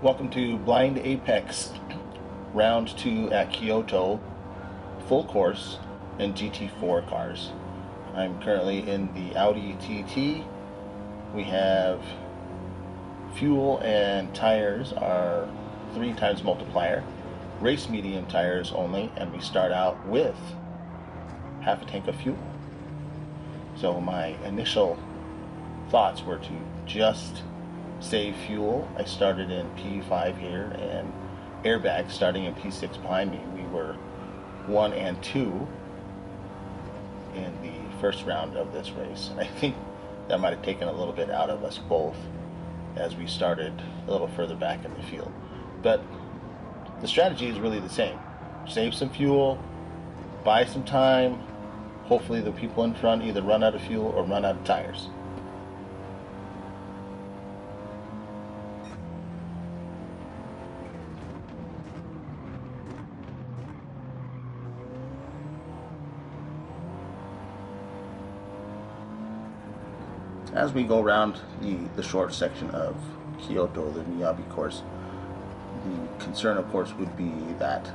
Welcome to Blind Apex Round 2 at Kyoto Full Course in GT4 cars. I'm currently in the Audi TT. We have fuel and tires are 3 times multiplier, race medium tires only, and we start out with half a tank of fuel. So my initial thoughts were to just save fuel. I started in P5 here, and airbags starting in P6 behind me. We were 1 and 2 in the first round of this race. I think that might have taken a little bit out of us both as we started a little further back in the field. But the strategy is really the same. Save some fuel, buy some time. Hopefully the people in front either run out of fuel or run out of tires. As we go around the short section of Kyoto, the Miyabi course, the concern, of course, would be that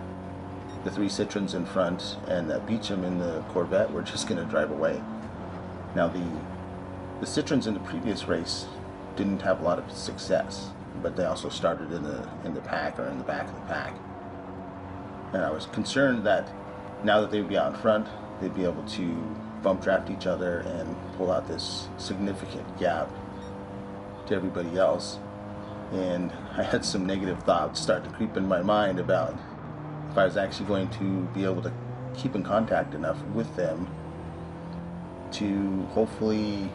the 3 Citroens in front and that Beecham in the Corvette were just going to drive away. Now, the Citroens in the previous race didn't have a lot of success, but they also started in the pack, or in the back of the pack. And I was concerned that now that they'd be out in front, they'd be able to bump draft each other and pull out this significant gap to everybody else. And I had some negative thoughts start to creep in my mind about if I was actually going to be able to keep in contact enough with them to hopefully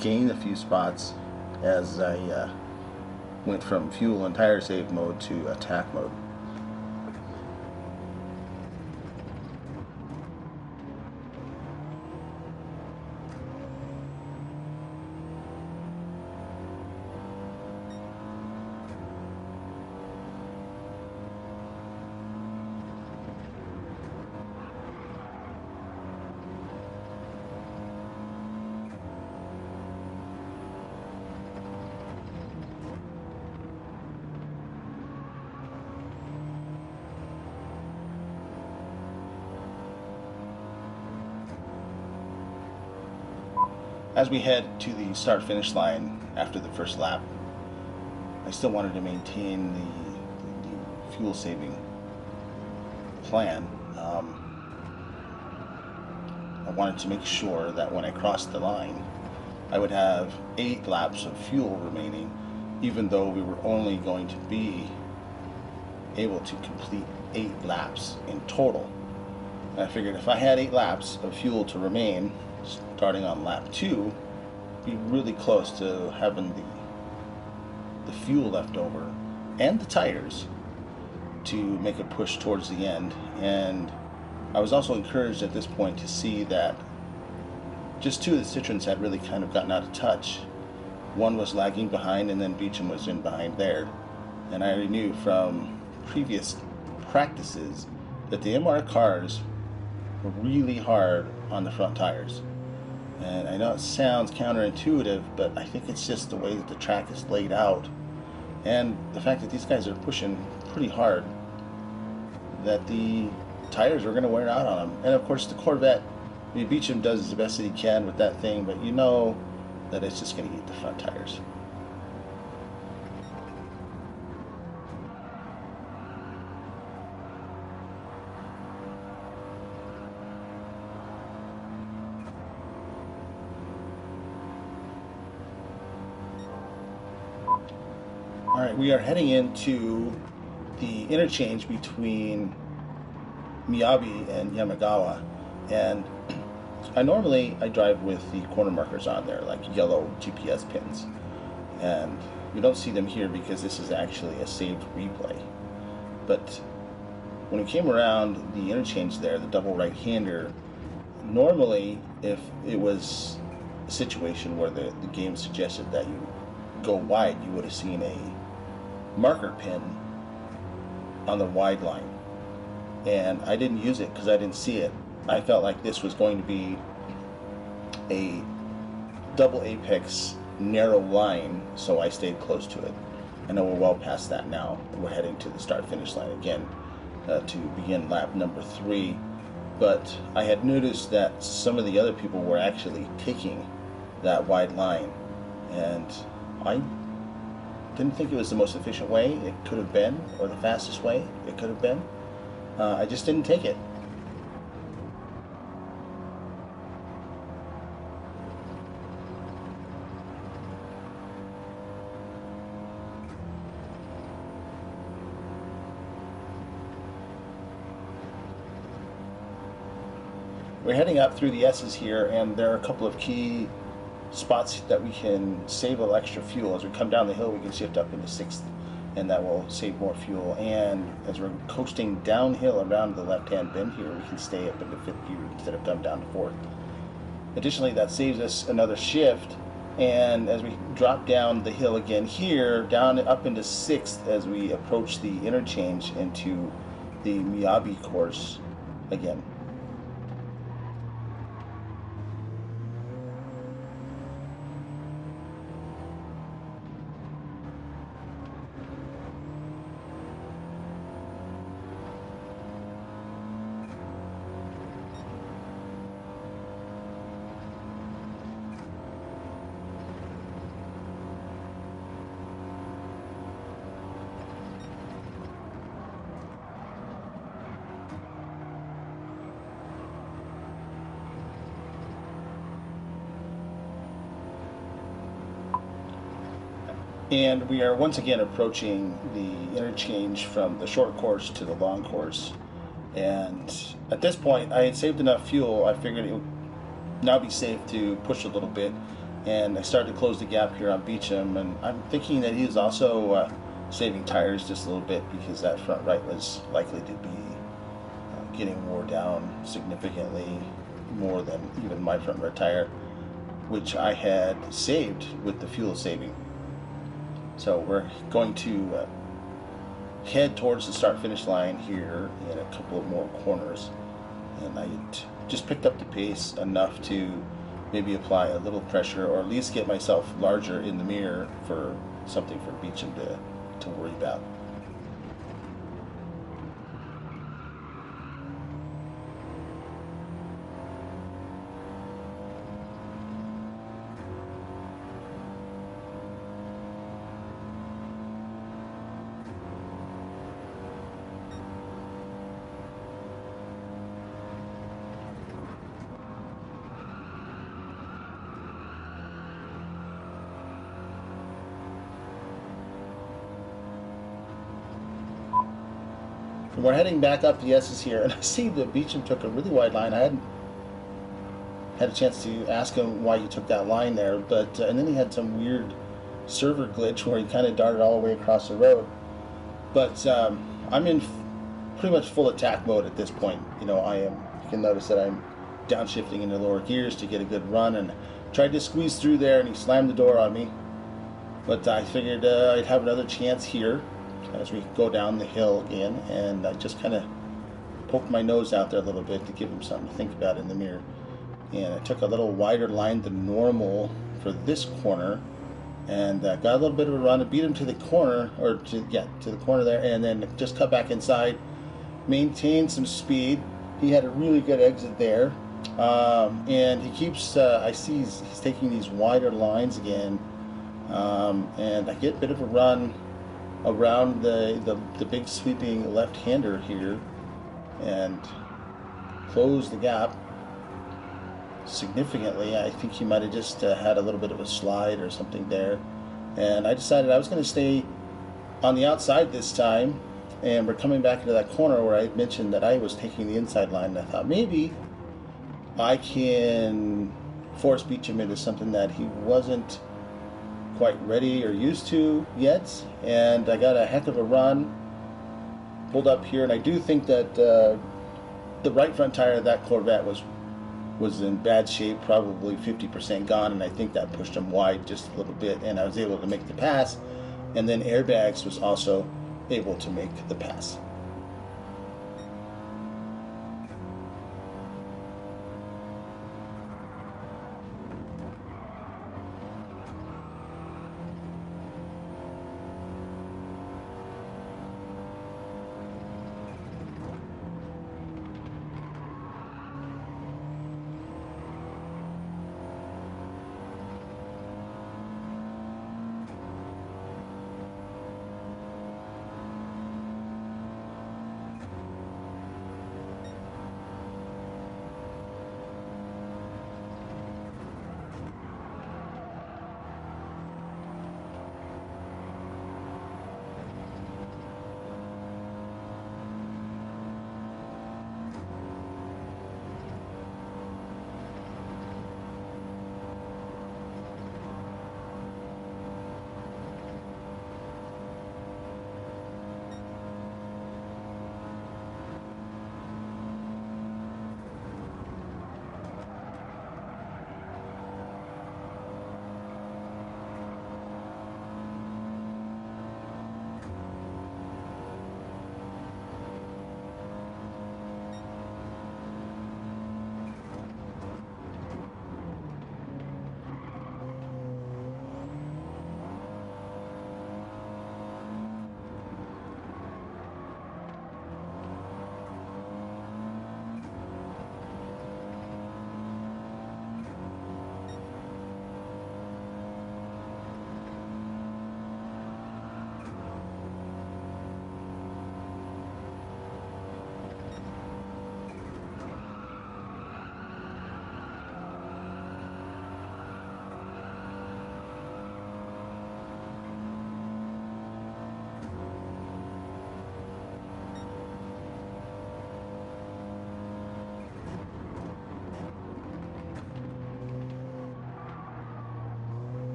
gain a few spots as I went from fuel and tire save mode to attack mode. As we head to the start-finish line after the first lap, I still wanted to maintain the fuel-saving plan. I wanted to make sure that when I crossed the line, I would have 8 laps of fuel remaining, even though we were only going to be able to complete 8 laps in total. And I figured if I had 8 laps of fuel to remain, starting on lap 2, be really close to having the fuel left over and the tires to make a push towards the end. And I was also encouraged at this point to see that just 2 of the Citroens had really kind of gotten out of touch. One was lagging behind, and then Beecham was in behind there. And I already knew from previous practices that the MR cars were really hard on the front tires. And I know it sounds counterintuitive, but I think it's just the way that the track is laid out and the fact that these guys are pushing pretty hard, that the tires are going to wear out on them. And of course the Corvette, I mean, Beecham does the best that he can with that thing, but you know that it's just going to eat the front tires. Alright, we are heading into the interchange between Miyabi and Yamagawa, and I drive with the corner markers on there, like yellow GPS pins, and you don't see them here because this is actually a saved replay. But when we came around the interchange there, the double right-hander, normally if it was a situation where the game suggested that you go wide, you would have seen a marker pin on the wide line, and I didn't use it because I didn't see it. I felt like this was going to be a double apex narrow line, so I stayed close to it. I know we're well past that now. We're heading to the start-finish line again to begin lap number 3. But I had noticed that some of the other people were actually taking that wide line, and I didn't think it was the most efficient way it could have been, or the fastest way it could have been. I just didn't take it. We're heading up through the S's here, and there are a couple of key spots that we can save a little extra fuel. As we come down the hill, we can shift up into 6th, and that will save more fuel. And as we're coasting downhill around the left-hand bend here, we can stay up into 5th gear instead of come down to 4th. Additionally, that saves us another shift, and as we drop down the hill again here, down up into 6th as we approach the interchange into the Miyabi course again. And we are once again approaching the interchange from the short course to the long course. And at this point, I had saved enough fuel. I figured it would now be safe to push a little bit. And I started to close the gap here on Beecham. And I'm thinking that he's also saving tires just a little bit, because that front right was likely to be getting wore down significantly more than even my front right tire, which I had saved with the fuel saving. So we're going to head towards the start-finish line here in a couple of more corners. And I just picked up the pace enough to maybe apply a little pressure, or at least get myself larger in the mirror for something for Beecham to worry about. And we're heading back up the S's here, and I see that Beecham took a really wide line. I hadn't had a chance to ask him why he took that line there, but and then he had some weird server glitch where he kind of darted all the way across the road. But I'm in pretty much full attack mode at this point. You know, I am. You can notice that I'm downshifting into lower gears to get a good run, and tried to squeeze through there, and he slammed the door on me. But I figured I'd have another chance here as we go down the hill again, and I just kind of poked my nose out there a little bit to give him something to think about in the mirror. And I took a little wider line than normal for this corner, and got a little bit of a run and beat him to the corner, or to the corner there, and then just cut back inside, maintained some speed. He had a really good exit there, and he keeps, I see he's taking these wider lines again, and I get a bit of a run around the big sweeping left-hander here, and close the gap significantly. I think he might have just had a little bit of a slide or something there, and I decided I was going to stay on the outside this time. And we're coming back into that corner where I had mentioned that I was taking the inside line, and I thought maybe I can force Beecham into something that he wasn't quite ready or used to yet. And I got a heck of a run, pulled up here, and I do think that the right front tire of that Corvette was in bad shape, probably 50% gone, and I think that pushed him wide just a little bit, and I was able to make the pass. And then Airbags was also able to make the pass.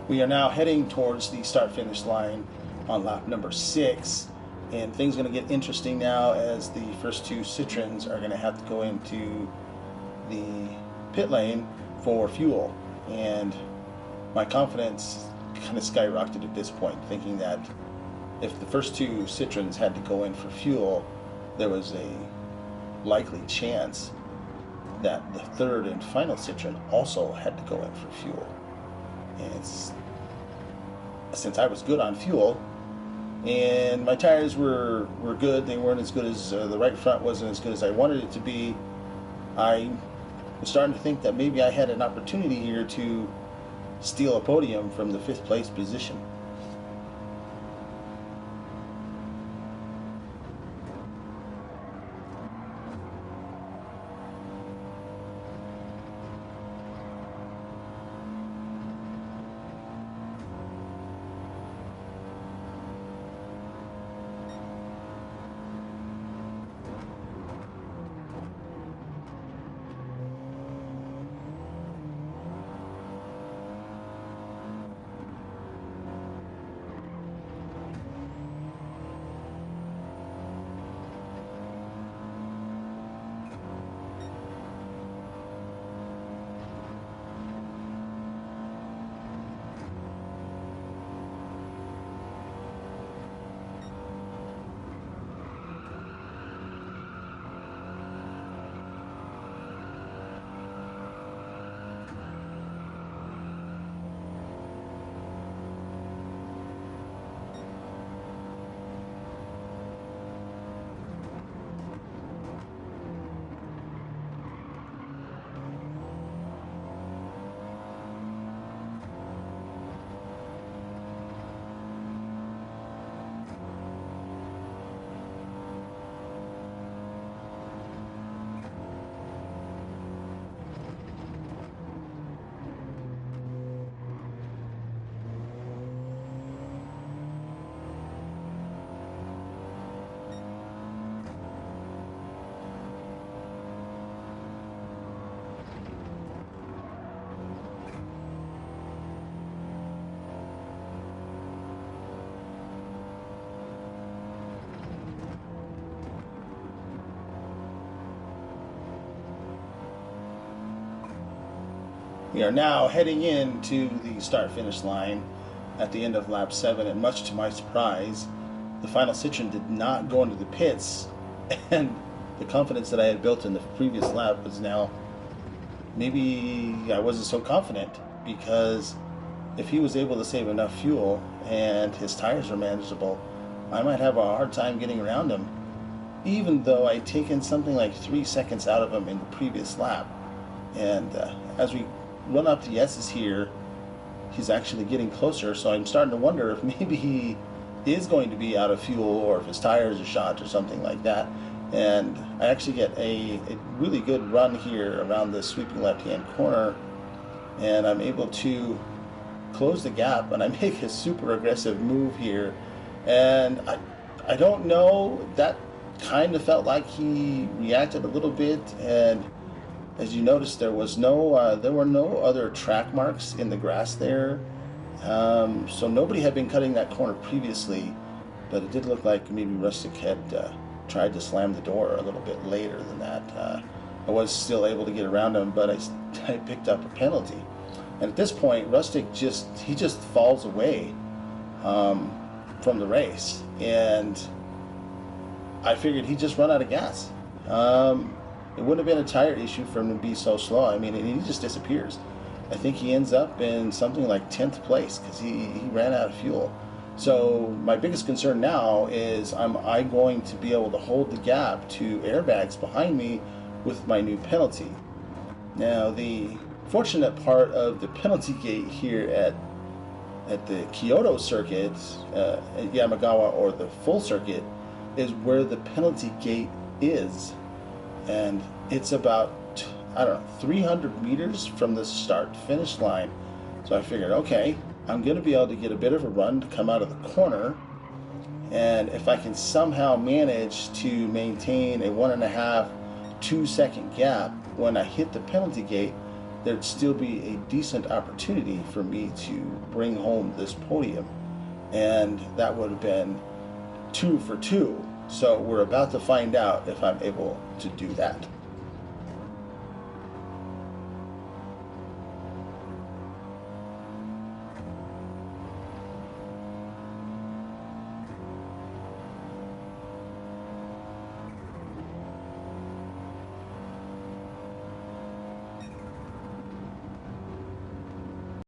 We are now heading towards the start-finish line on lap number 6, and things are going to get interesting now as the first two Citroens are going to have to go into the pit lane for fuel. And my confidence kind of skyrocketed at this point, thinking that if the first two Citroens had to go in for fuel, there was a likely chance that the third and final Citroen also had to go in for fuel. And since I was good on fuel and my tires were good, they weren't as good as the right front wasn't as good as I wanted it to be, I was starting to think that maybe I had an opportunity here to steal a podium from the 5th place position. We are now heading into the start-finish line at the end of lap 7, and much to my surprise, the final Citroen did not go into the pits, and the confidence that I had built in the previous lap was now, maybe I wasn't so confident, because if he was able to save enough fuel and his tires are manageable, I might have a hard time getting around him, even though I'd taken something like 3 seconds out of him in the previous lap. And as we run up the S's here, he's actually getting closer, so I'm starting to wonder if maybe he is going to be out of fuel or if his tires are shot or something like that. And I actually get a really good run here around this sweeping left-hand corner, and I'm able to close the gap, and I make a super aggressive move here. And I don't know, that kind of felt like he reacted a little bit, and as you notice, there were no other track marks in the grass there, so nobody had been cutting that corner previously, but it did look like maybe Rustic had tried to slam the door a little bit later than that. I was still able to get around him, but I picked up a penalty, and at this point, Rustic just falls away from the race, and I figured he'd just run out of gas. It wouldn't have been a tire issue for him to be so slow. I mean, he just disappears. I think he ends up in something like 10th place because he ran out of fuel. So my biggest concern now is, am I going to be able to hold the gap to airbags behind me with my new penalty? Now, the fortunate part of the penalty gate here at the Kyoto circuit, at Yamagawa, or the full circuit, is where the penalty gate is. And it's about, 300 meters from the start-finish line. So I figured, okay, I'm going to be able to get a bit of a run to come out of the corner. And if I can somehow manage to maintain a 1.5-2 second gap when I hit the penalty gate, there'd still be a decent opportunity for me to bring home this podium. And that would have been 2 for 2. So we're about to find out if I'm able to do that.